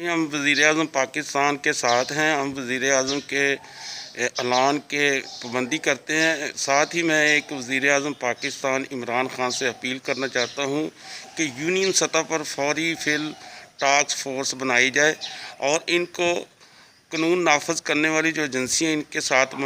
जी, हम वज़ीर-ए-आज़म पाकिस्तान के साथ हैं। हम वज़ीर-ए-आज़म के ऐलान के पाबंदी करते हैं। साथ ही मैं एक वज़ीर-ए-आज़म पाकिस्तान इमरान खान से अपील करना चाहता हूँ कि यूनियन सतह पर फौरी फिल टास्क फोर्स बनाई जाए और इनको कानून नाफज करने वाली जो एजेंसियाँ इनके साथ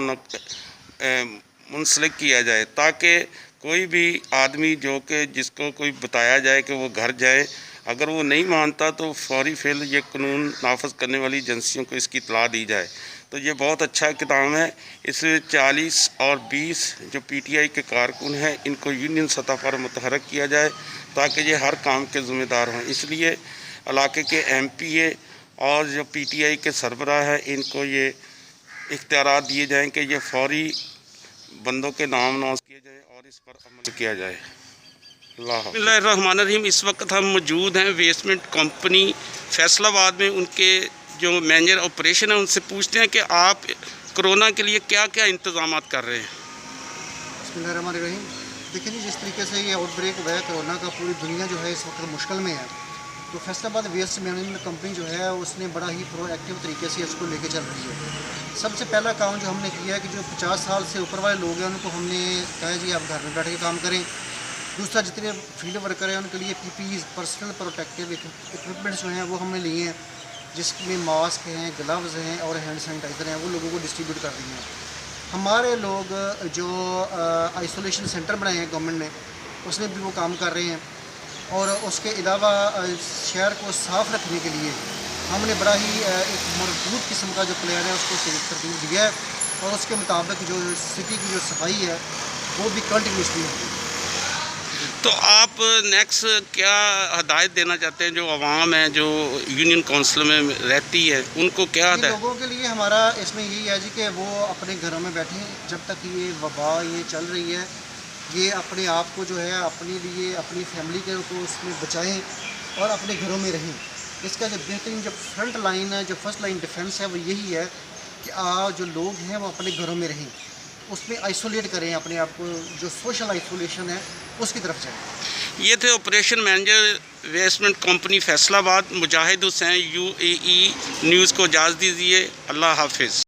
मुंसलिक किया जाए, ताकि कोई भी आदमी जो कि जिसको कोई बताया जाए कि वो घर जाए, अगर वो नहीं मानता तो फौरी फिल ये कानून नाफज करने वाली एजेंसियों को इसकी इतला दी जाए। तो ये बहुत अच्छा इक़दाम है। इस 40 और 20 जो पीटीआई के कारकुन हैं इनको यूनियन सतह पर मुतहरक किया जाए ताकि ये हर काम के ज़िम्मेदार हों। इसलिए इलाके के एमपीए और जो पीटीआई के सरबराह हैं इनको ये इख्तियारात दिए जाएँ कि ये फौरी बंदों के नाम अनाउंस किए जाए और इस पर अमल किया जाए। बिस्मिल्लाहिर्रहमानिर्रहीम। इस वक्त हम मौजूद हैं वेस्टमेंट कंपनी फैसलाबाद में। उनके जो मैनेजर ऑपरेशन है उनसे पूछते हैं कि आप कोरोना के लिए क्या क्या इंतजाम कर रहे हैं। बिस्मिल्लाहिर्रहमानिर्रहीम। देखिए जी, जिस तरीके से ये आउटब्रेक हुआ है कोरोना का, पूरी दुनिया जो है इस वक्त मुश्किल में है, तो फैसलाबाद वेस्ट मैनेजमेंट कंपनी जो है उसने बड़ा ही प्रोएक्टिव तरीके से इसको लेके चल रही है। सबसे पहला काम जो हमने किया है कि जो 50 साल से ऊपर वाले लोग हैं उनको हमने कहा जी आप घर में बैठ के काम करें। दूसरा, जितने फील्ड वर्कर हैं उनके लिए पीपीई पर्सनल प्रोटेक्टिव इक्विपमेंट्स जो हैं वो हमने लिए हैं, जिसमें मास्क हैं, ग्लव्स हैं और हैंड सैनिटाइज़र हैं, वो लोगों को डिस्ट्रीब्यूट कर रही हैं। हमारे लोग जो आइसोलेशन सेंटर बनाए हैं गवर्नमेंट ने, उसमें भी वो काम कर रहे हैं। और उसके अलावा शहर को साफ़ रखने के लिए हमने बड़ा ही एक मजबूत किस्म का जो प्लान है उसको तरतीब दिया है और उसके मुताबिक जो सिटी की जो सफाई है वो भी कंटिन्यूसली है। तो आप नेक्स्ट क्या हदायत देना चाहते हैं जो आवाम है जो यूनियन काउंसिल में रहती है, उनको क्या हदायत? लोगों के लिए हमारा इसमें यही है जी कि वो अपने घरों में बैठें जब तक ये वबा ये चल रही है। ये अपने आप को जो है अपने लिए अपनी फैमिली के को उसमें बचाएं और अपने घरों में रहें। इसका जो बेहतरीन जो फ्रंट लाइन है, जो फर्स्ट लाइन डिफेंस है, वो यही है कि जो लोग हैं वो अपने घरों में रहें, उसमें आइसोलेट करें अपने आप को, जो सोशल आइसोलेशन है उसकी तरफ जाएं। ये थे ऑपरेशन मैनेजर वेस्टमेंट कंपनी फैसलाबाद मुजाहिद हुसैन। UAE न्यूज़ को इजाज़त दीजिए। अल्लाह हाफिज़।